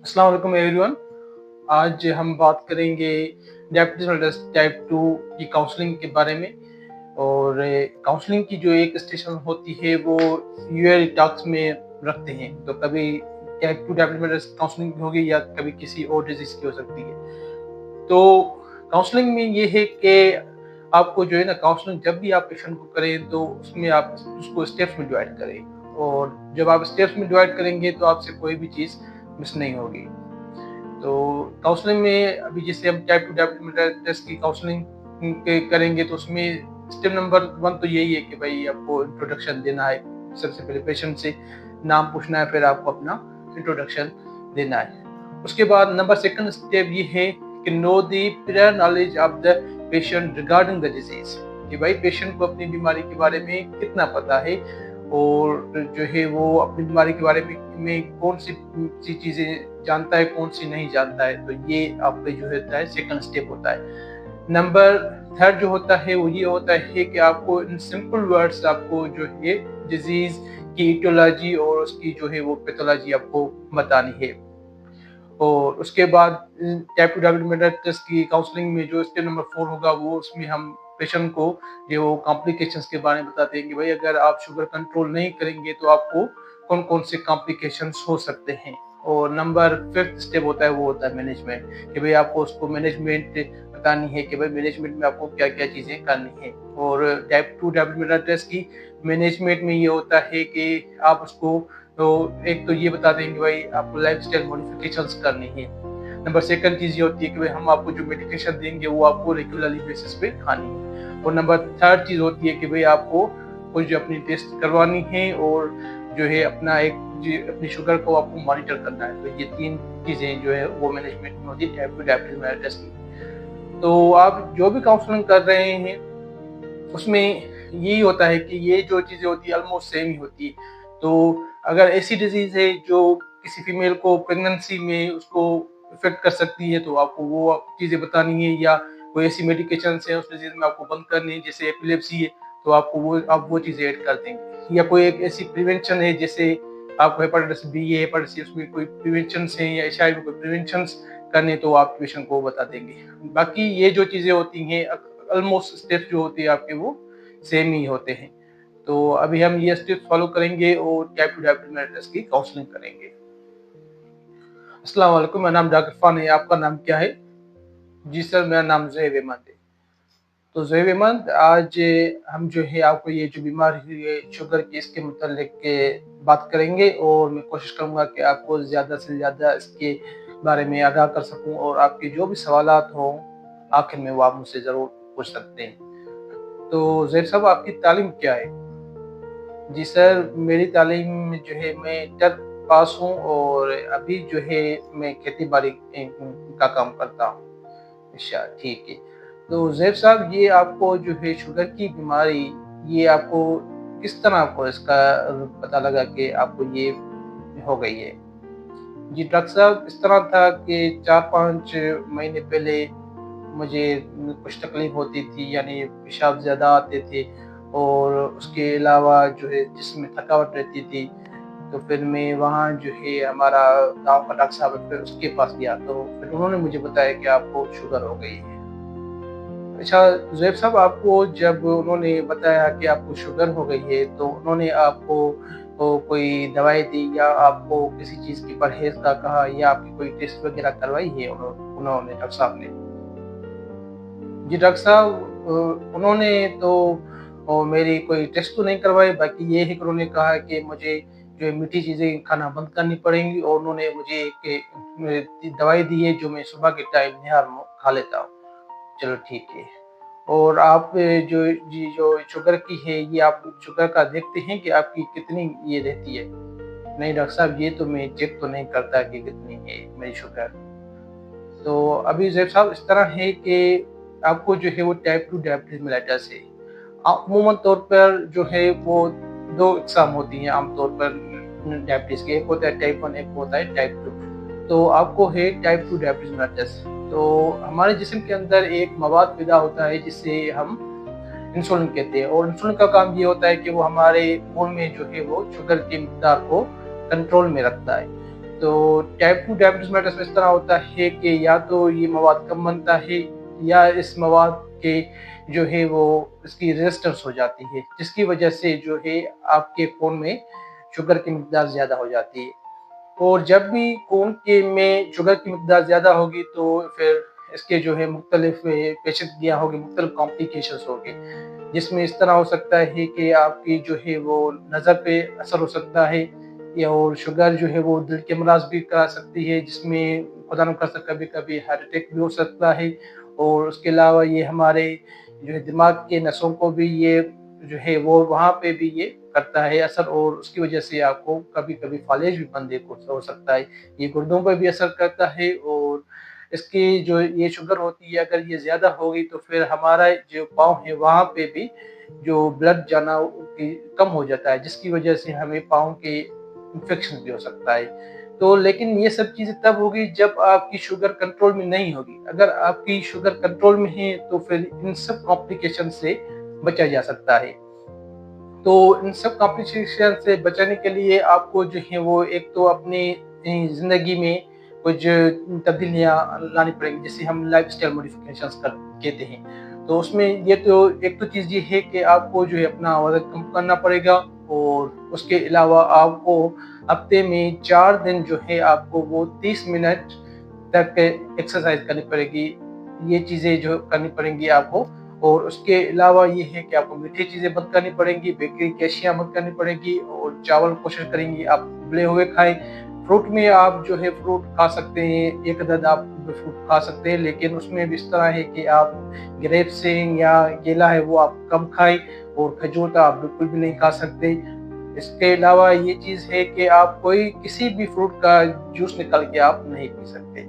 अस्सलाम वालेकुम एवरीवन। आज हम बात करेंगे डायबिटीज मेलिटस टाइप 2 की काउंसलिंग के बारे में। और काउंसलिंग की जो एक स्टेशन होती है वो यूएल टॉक्स में रखते हैं। तो कभी टाइप 2 डायबिटीज मेलिटस काउंसलिंग होगी या कभी किसी और डिजीज की हो सकती है। तो काउंसलिंग में ये है कि आपको जो है ना, काउंसलिंग जब भी आप पेशेंट को करें तो उसमें आप उसको स्टेप्स में डिवाइड करें। और जब आप स्टेप्स में डिवाइड करेंगे तो आपसे कोई भी चीज़ मिस नहीं होगी। तो काउंसलिंग में अभी जैसे हम टाइप 2 डायबिटीज मेलिटस की काउंसलिंग करेंगे तो उसमें स्टेप नंबर 1 तो यही है कि भाई आपको इंट्रोडक्शन देना है। सबसे पहले पेशेंट से नाम पूछना है, फिर आपको अपना इंट्रोडक्शन देना है। उसके बाद नंबर सेकंड स्टेप ये है कि know the prior knowledge of the patient regarding the disease, कि भाई पेशेंट को अपनी बीमारी के बारे में कितना पता है और जो है वो अपनी बीमारी के बारे में कौन सी चीजें जानता है, कौन सी नहीं जानता है। तो ये आपका जो होता है सेकंड स्टेप होता है। नंबर थर्ड जो होता है वो ये होता है कि आपको इन सिंपल वर्ड्स आपको जो है डिजीज की इटियोलॉजी और उसकी जो है वो पैथोलॉजी आपको बतानी है। और उसके बाद टाइप 2 डायबिटीज मेलिटस की काउंसलिंग में जो स्टेप नंबर 4 होगा वो उसमें हम पेशेंट को जो कॉम्प्लिकेशंस के बारे में बताते हैं कि भाई अगर आप शुगर कंट्रोल नहीं करेंगे तो आपको कौन कौन से कॉम्प्लिकेशंस हो सकते हैं। और नंबर फिफ्थ स्टेप होता है वो होता है मैनेजमेंट, कि भाई आपको उसको मैनेजमेंट बतानी है कि भाई मैनेजमेंट में आपको क्या क्या चीज़ें करनी है। और टाइप 2 डायबिटीज मेलिटस की मैनेजमेंट में ये होता है कि आप उसको तो एक तो ये बता देंगे भाई आपको लाइफस्टाइल मॉडिफिकेशंस करनी है। नंबर सेकंड चीज़ ये होती है कि भाई हम आपको जो मेडिकेशन देंगे वो आपको रेगुलरली बेसिस पे खानी है। और नंबर थर्ड चीज़ होती है कि भाई आपको कुछ अपनी टेस्ट करवानी है और जो है अपना अपनी शुगर को आपको मॉनिटर करना है। तो ये तीन चीज़ें जो है वो मैनेजमेंट में होती है टाइप 2 डायबिटीज मेलिटस की। तो आप जो भी काउंसलिंग कर रहे हैं उसमें यही होता है कि ये जो चीज़ें होती है ऑलमोस्ट सेम ही होती है। तो अगर ऐसी डिजीज़ है जो किसी फीमेल को प्रेगनेंसी में उसको इफ़ेक्ट कर सकती है तो आपको वो चीज़ें बतानी है, या कोई ऐसी मेडिकेशंस है उस डिजीज़ में आपको बंद करनी है, जैसे एपिलेप्सी है तो आपको वो चीज़ें ऐड कर देंगे। या कोई एक ऐसी प्रिवेंशन है जैसे आपको हेपेटाइटिस बी है, हेपेटाइटिस सी, उसमें कोई प्रिवेंशंस हैं या एचआईवी में कोई प्रिवेंशंस करने तो आप पेशेंट को बता देंगे। बाकी ये जो चीज़ें होती हैं ऑलमोस्ट स्टेप्स जो होते हैं आपके वो सेम ही होते हैं। तो अभी हम ये स्टेप्स फॉलो करेंगे और टाइप 2 डायबिटीज मेलिटस की काउंसलिंग करेंगे। अस्सलाम वालेकुम, मेरा नाम डॉक्टर इरफान है। आपका नाम क्या है? जी सर, मेरा नाम ज़ुहैब अहमद है। तो ज़ुहैब अहमद, आज हम जो है आपको ये जो बीमारी है शुगर की इसके मुतालिक के बात करेंगे और मैं कोशिश करूँगा कि आपको ज़्यादा से ज़्यादा इसके बारे में आगाह कर सकूँ और आपके जो भी सवालात हों आखिर में वो आप मुझसे ज़रूर पूछ सकते हैं। तो ज़ुहैब साहब, आपकी तालीम क्या है? जी सर, मेरी तालीम जो है मैं 10th पास हूँ और अभी जो है मैं खेती-बाड़ी का काम करता हूँ। अच्छा, ठीक है। तो ज़ैब साहब, ये आपको जो है शुगर की बीमारी, ये आपको किस तरह आपको इसका पता लगा कि आपको ये हो गई है? जी डॉक्टर साहब, इस तरह था कि 4-5 महीने पहले मुझे कुछ तकलीफ होती थी, यानी पेशाब ज़्यादा आते थे और उसके अलावा जो है जिस्म में थकावट रहती थी। तो फिर मैं वहाँ जो है हमारा गाँव का डॉक्टर साहब है, फिर उसके पास गया तो फिर उन्होंने मुझे बताया कि आपको शुगर हो गई है। अच्छा ज़ुहैब साहब, आपको जब उन्होंने बताया कि आपको शुगर हो गई है तो उन्होंने आपको कोई दवाई दी या आपको किसी चीज़ की परहेज़ का कहा या आपकी कोई टेस्ट वग़ैरह करवाई है उन्होंने डॉक्टर साहब ने? जी डॉक्टर साहब, उन्होंने तो मेरी कोई टेस्ट तो नहीं करवाए, बाकी ये है कि उन्होंने कहा कि मुझे जो है मीठी चीज़ें खाना बंद करनी पड़ेंगी और उन्होंने मुझे एक दवाई दी है जो मैं सुबह के टाइम निहार खा लेता हूँ। चलो ठीक है। और आप जो शुगर की है ये आप शुगर का देखते हैं कि आपकी कितनी ये रहती है? नहीं डॉक्टर साहब, ये तो मैं चेक तो नहीं करता कि कितनी है मेरी शुगर। तो अभी ज़ैब साहब इस तरह है कि आपको जो है वो टाइप 2 डायबिटीज़ मेलिटस है। अमूमन तौर पर जो है वो 2 इक़साम होती हैं आम तौर पर डायबिटीज़ के, एक होता है टाइप 1, एक होता है टाइप 2। तो आपको है टाइप 2 डायबिटीज़ मेलिटस। तो हमारे जिस्म के अंदर एक मवाद पैदा होता है जिसे हम इंसुलिन कहते हैं और इंसुलिन का काम ये होता है कि वो हमारे खून में जो है वो शुगर की मिक़दार को कंट्रोल में रखता है। तो टाइप 2 डायबिटीज मेलिटस में इस तरह होता है कि या तो ये मवाद कम बनता है या इस मवाद के जो है वो इसकी रेजिस्टेंस हो जाती है, जिसकी वजह से जो है आपके खून में शुगर की मिकदार ज़्यादा हो जाती है। और जब भी खून के में शुगर की मिकदार ज़्यादा होगी तो फिर इसके जो है मुख्तलिफ पेचीदगियाँ होगी, मुख्तलिफ कॉम्प्लिकेशंस होंगे, जिसमें इस तरह हो सकता है कि आपकी जो है वो नज़र पे असर हो सकता है, या और शुगर जो है वो दिल के अमराज भी करा सकती है, जिसमें खुदा न खास्ता कभी-कभी हार्ट अटैक भी हो सकता है। और उसके अलावा ये हमारे जो है दिमाग के नसों को भी ये जो है वो वहाँ पे भी ये करता है असर, और उसकी वजह से आपको कभी-कभी फालिज भी बनने को हो सकता है। ये गुर्दों पर भी असर करता है, और इसकी जो ये शुगर होती है अगर ये ज़्यादा होगी तो फिर हमारा जो पाँव है वहाँ पे भी जो ब्लड जाना कम हो जाता है, जिसकी वजह से हमें पाँव के इन्फेक्शन भी हो सकता है। तो लेकिन ये सब चीज़ें तब होगी जब आपकी शुगर कंट्रोल में नहीं होगी। अगर आपकी शुगर कंट्रोल में है तो फिर इन सब कॉम्प्लिकेशन से बचा जा सकता है। तो इन सब कॉम्प्लिकेशन से बचाने के लिए आपको जो है वो एक तो अपनी ज़िंदगी में कुछ तब्दीलियाँ लानी पड़ेंगी, जिसे हम लाइफ़स्टाइल मॉडिफ़िकेशंस कर कहते हैं। तो उसमें ये तो एक तो चीज़ ये है कि आपको जो है अपना वज़न कम करना पड़ेगा, और उसके अलावा आपको हफ़्ते में 4 दिन जो है आपको वो 30 मिनट तक एक्सरसाइज़ करनी पड़ेगी। ये चीज़ें जो करनी पड़ेंगी आपको, और उसके अलावा ये है कि आपको मीठी चीज़ें बंद करनी पड़ेंगी, बेकरी की अशिया बंद करनी पड़ेगी, और चावल कोशिश करेंगी आप उबले हुए खाएँ। फ्रूट में आप जो है फ्रूट खा सकते हैं, 1 अदद आप फ्रूट खा सकते हैं, लेकिन उसमें भी इस तरह है कि आप ग्रेप्स हैं या केला है वो आप कम खाएँ, और खजूर तो आप बिल्कुल भी नहीं खा सकते। इसके अलावा ये चीज़ है कि आप कोई किसी भी फ्रूट का जूस निकाल के आप नहीं पी सकते।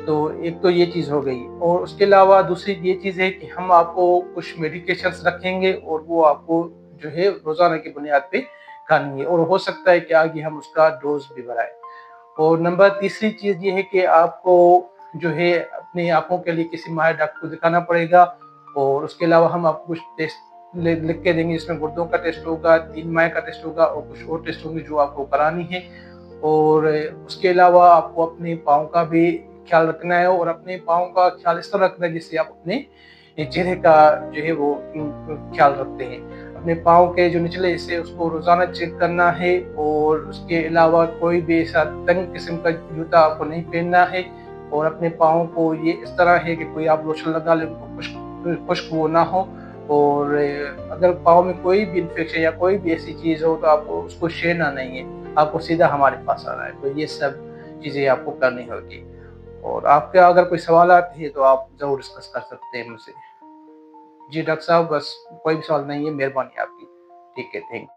तो एक तो ये चीज़ हो गई, और उसके अलावा दूसरी ये चीज़ है कि हम आपको कुछ मेडिकेशंस रखेंगे, और वो आपको जो है रोज़ाना की बुनियाद पे खानी है, और हो सकता है कि आगे हम उसका डोज़ भी बढ़ाएँ। और नंबर तीसरी चीज़ ये है कि आपको जो है अपनी आँखों के लिए किसी माहिर डॉक्टर को दिखाना पड़ेगा, और उसके अलावा हम आपको कुछ टेस्ट लिख के देंगे, जिसमें गुर्दों का टेस्ट होगा, 3 माह का टेस्ट होगा, और कुछ और टेस्ट होंगे जो आपको करानी है। और उसके अलावा आपको अपने पाँव का भी ख्याल रखना है, और अपने पाँव का ख्याल इस तरह रखना है जिससे आप अपने चेहरे का जो है वो ख्याल रखते हैं। अपने पाँव के जो निचले हिस्से उसको रोज़ाना चेक करना है, और उसके अलावा कोई भी ऐसा तंग किस्म का जूता आपको नहीं पहनना है, और अपने पाँव को ये इस तरह है कि कोई आप लोशन लगा लें उनको खुश्क खुश्क वो ना हो। और अगर पाँव में कोई भी इन्फेक्शन या कोई भी ऐसी चीज़ हो तो आपको उसको छेड़ना नहीं है, आपको सीधा हमारे पास आना है। तो ये सब चीज़ें आपको करनी होगी, और आपका अगर कोई सवालात है तो आप ज़रूर डिस्कस कर सकते हैं मुझसे। जी डॉक्टर साहब, बस कोई भी सवाल नहीं है, मेहरबानी आपकी। ठीक है, थैंक